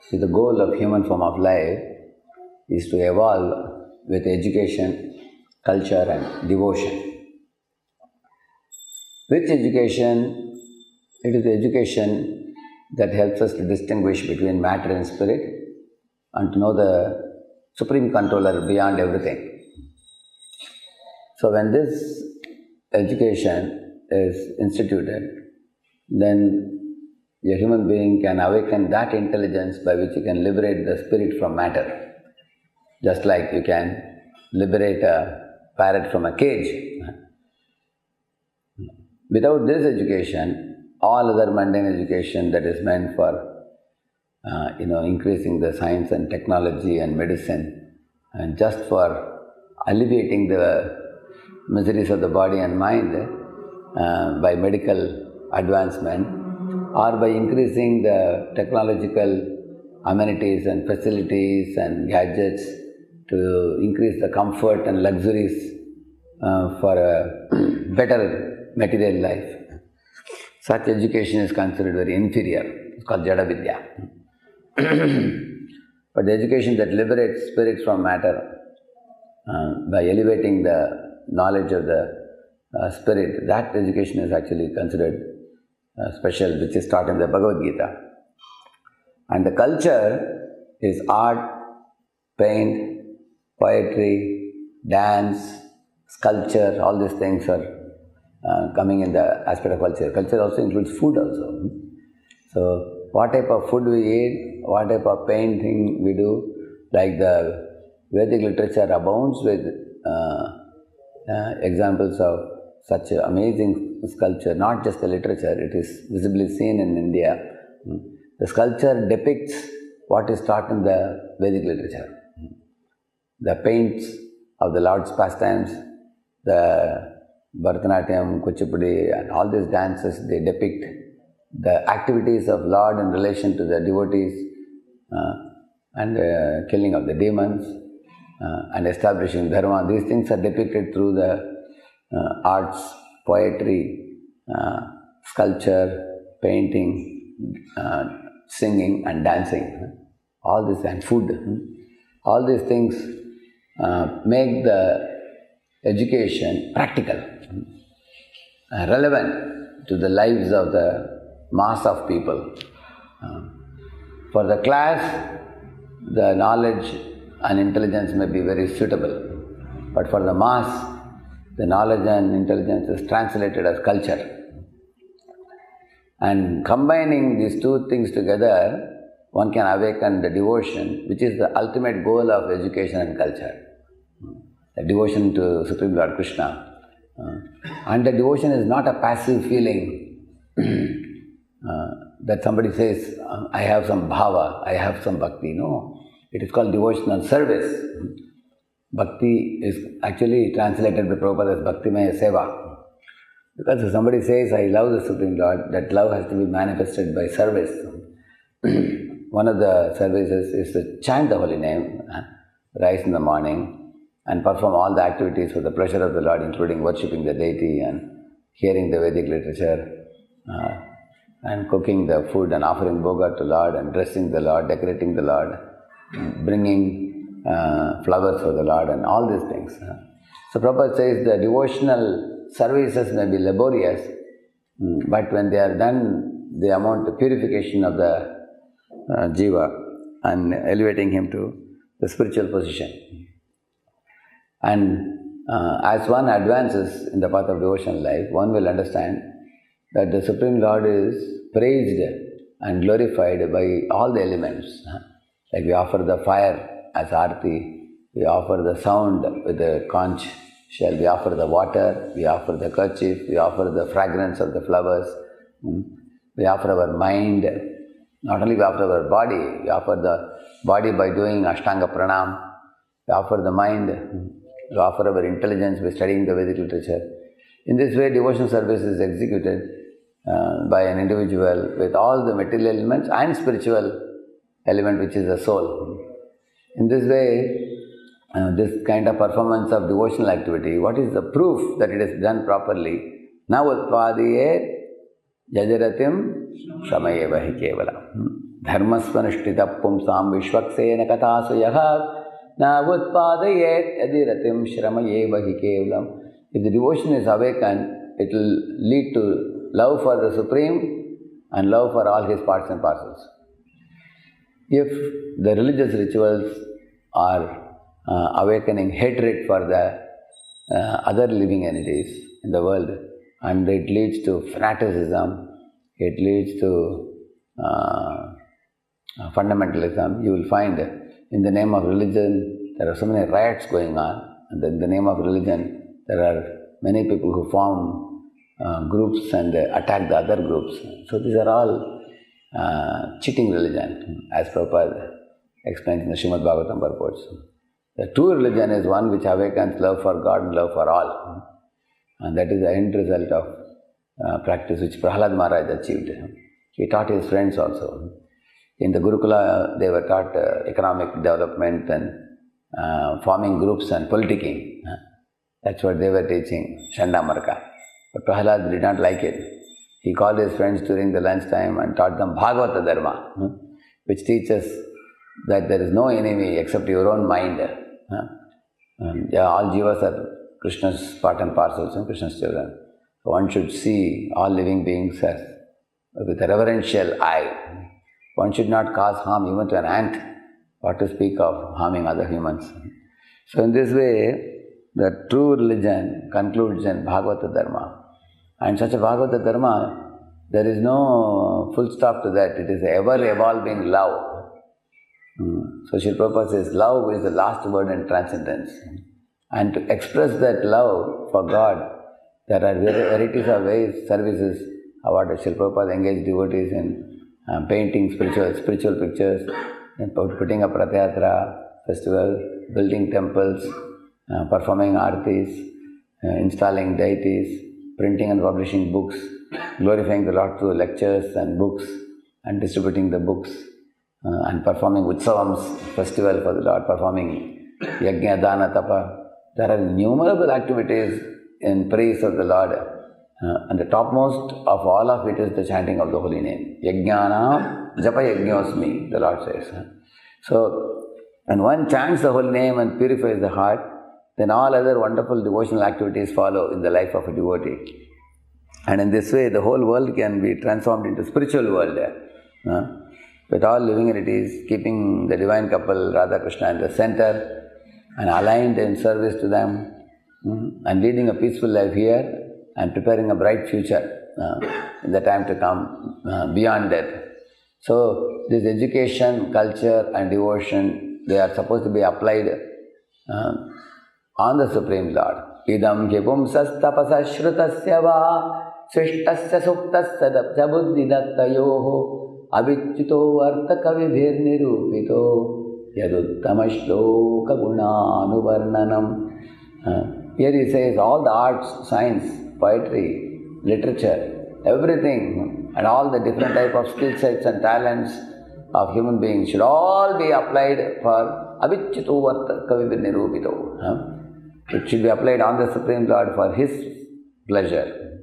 See, the goal of human form of life is to evolve with education, culture and devotion. Which education? It is the education that helps us to distinguish between matter and spirit and to know the supreme controller beyond everything. So when this education is instituted, then a human being can awaken that intelligence by which he can liberate the spirit from matter. Just like you can liberate a parrot from a cage. Without this education, all other mundane education that is meant for increasing the science and technology and medicine and just for alleviating the miseries of the body and mind by medical advancement or by increasing the technological amenities and facilities and gadgets to increase the comfort and luxuries for a better material life. Such education is considered very inferior. It's called Jada Vidya. But the education that liberates spirit from matter by elevating the knowledge of the spirit, that education is actually considered special, which is taught in the Bhagavad Gita. And the culture is art, paint, poetry, dance, sculpture, all these things are coming in the aspect of culture. Culture also includes food also. So what type of food we eat, what type of painting we do, like the Vedic literature abounds with examples of such amazing sculpture, not just the literature, it is visibly seen in India. The sculpture depicts what is taught in the Vedic literature. The paints of the Lord's pastimes, the Bharatanatyam, Kuchipudi and all these dances, they depict the activities of Lord in relation to the devotees and the killing of the demons and establishing dharma. These things are depicted through the arts, poetry, sculpture, painting, singing and dancing. All this and food. All these things make the education practical, relevant to the lives of the mass of people. For the class, the knowledge and intelligence may be very suitable, but for the mass, the knowledge and intelligence is translated as culture. And combining these two things together, one can awaken the devotion, which is the ultimate goal of education and culture. The devotion to Supreme Lord Krishna. And the devotion is not a passive feeling that somebody says, I have some bhava, I have some bhakti. No, it is called devotional service. Bhakti is actually translated by Prabhupada as Bhaktimaya Seva. Because if somebody says, I love the Supreme Lord, that love has to be manifested by service. One of the services is to chant the holy name, rise in the morning, and perform all the activities for the pleasure of the Lord, including worshipping the deity and hearing the Vedic literature, and cooking the food and offering bhoga to Lord and dressing the Lord, decorating the Lord, bringing flowers for the Lord and all these things. So Prabhupada says the devotional services may be laborious, but when they are done, they amount to purification of the jiva and elevating him to the spiritual position. And as one advances in the path of devotional life, one will understand that the Supreme Lord is praised and glorified by all the elements. Like we offer the fire as arti, we offer the sound with the conch shell, we offer the water, we offer the kerchief, we offer the fragrance of the flowers, we offer our mind. Not only we offer our body, we offer the body by doing Ashtanga Pranam, we offer the mind, we offer our intelligence by studying the Vedic literature. In this way, devotional service is executed by an individual with all the material elements and spiritual element, which is the soul. In this way, this kind of performance of devotional activity, what is the proof that it is done properly? Na utpadiye jajaratim shamayeva hi kevala. dharmasvanushtita pumsam vishvaksena kathasu yaha na utpadayet adiratim shramayeva hi kevalam. If the devotion is awakened, it will lead to love for the Supreme and love for all his parts and parcels. If the religious rituals are awakening hatred for the other living entities in the world, and it leads to fanaticism, it leads to fundamentalism, you will find in the name of religion there are so many riots going on, and in the name of religion there are many people who form groups and attack the other groups. So these are all cheating religion, as Prabhupada explains in the Srimad Bhagavatam purports. The true religion is one which awakens love for God and love for all. And that is the end result of practice which Prahlad Maharaj achieved. He taught his friends also. In the Gurukula, they were taught economic development and forming groups and politicking. That's what they were teaching, Chandamarka. But Prahlad did not like it. He called his friends during the lunchtime and taught them Bhagavata Dharma, which teaches that there is no enemy except your own mind. All jivas are Krishna's part and parcels and Krishna's children. So one should see all living beings as with a reverential eye. One should not cause harm even to an ant, what to speak of harming other humans. So in this way, the true religion concludes in Bhagavata Dharma. And such a Bhagavata Dharma, there is no full stop to that. It is ever-evolving love. So Srila Prabhupada says, love is the last word in transcendence. And to express that love for God, there are varieties of ways, services, what Srila Prabhupada engaged devotees in painting spiritual pictures, and putting up Rathayatra festival, building temples, performing aartis, installing deities, printing and publishing books, glorifying the Lord through lectures and books, and distributing the books, and performing utsavams, festival for the Lord, performing yajna, dana, tapa. There are innumerable activities in praise of the Lord, and the topmost of all of it is the chanting of the holy name. Yajnanam japa yajñosmi, the Lord says. So, when one chants the holy name and purifies the heart, then all other wonderful devotional activities follow in the life of a devotee. And in this way, the whole world can be transformed into spiritual world. With all living entities, keeping the divine couple, Radha Krishna, in the center, and aligned in service to them, and leading a peaceful life here, and preparing a bright future in the time to come, beyond death. So, this education, culture and devotion, they are supposed to be applied on the Supreme Lord. Idam kipumsas tapasa shrutasya va svishtasya suktasya dabja buddhi dattayoho abhichuto artha kavibhir nirupito yaduttama gunanuvarnanam. Here he says all the arts, science, poetry, literature, everything, and all the different type of skill sets and talents of human beings should all be applied for abhichuto artha kavibhir nirupito. It should be applied on the Supreme Lord for His pleasure.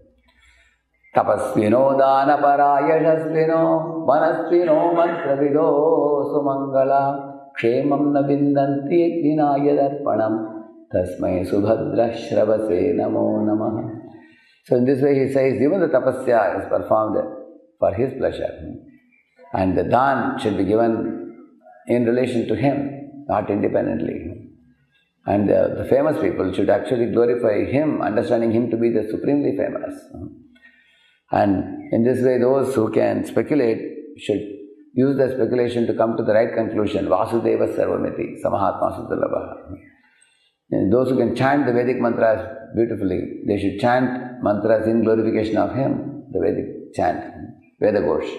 Tapasvino danapara yashasvino manasvino mantravido sumangala kshemam na vindanti vinayadarpanam tasmai subhadra shravase namo namaha. So in this way he says, even the tapasya is performed for His pleasure. And the dan should be given in relation to Him, not independently. And the famous people should actually glorify Him, understanding Him to be the supremely famous. And in this way, those who can speculate should use the speculation to come to the right conclusion. Vasudeva Sarvamiti, Samahatma Sudalabha. And those who can chant the Vedic mantras beautifully, they should chant mantras in glorification of Him, the Vedic chant, Veda Ghosh.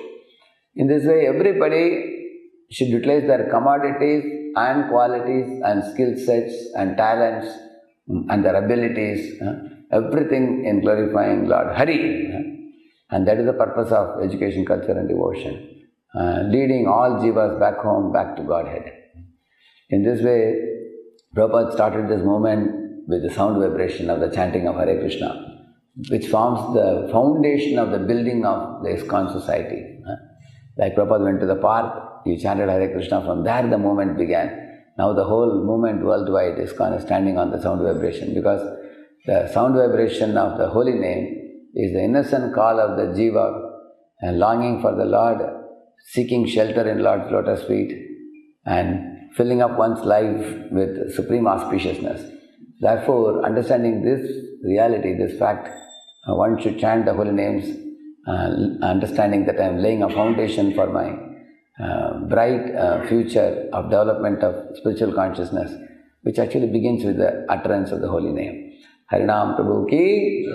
In this way, everybody should utilize their commodities and qualities and skill sets and talents and their abilities, everything in glorifying Lord Hare. And that is the purpose of education, culture and devotion, leading all jivas back home, back to Godhead. In this way, Prabhupada started this movement with the sound vibration of the chanting of Hare Krishna, which forms the foundation of the building of the ISKCON society. Like Prabhupada went to the park, he chanted Hare Krishna, from there the movement began. Now the whole movement worldwide is kind of standing on the sound vibration, because the sound vibration of the holy name is the innocent call of the jiva, and longing for the Lord, seeking shelter in Lord's lotus feet, and filling up one's life with supreme auspiciousness. Therefore, understanding this reality, this fact, one should chant the holy names, understanding that I am laying a foundation for my bright future of development of spiritual consciousness, which actually begins with the utterance of the holy name. Harinam Prabhu ki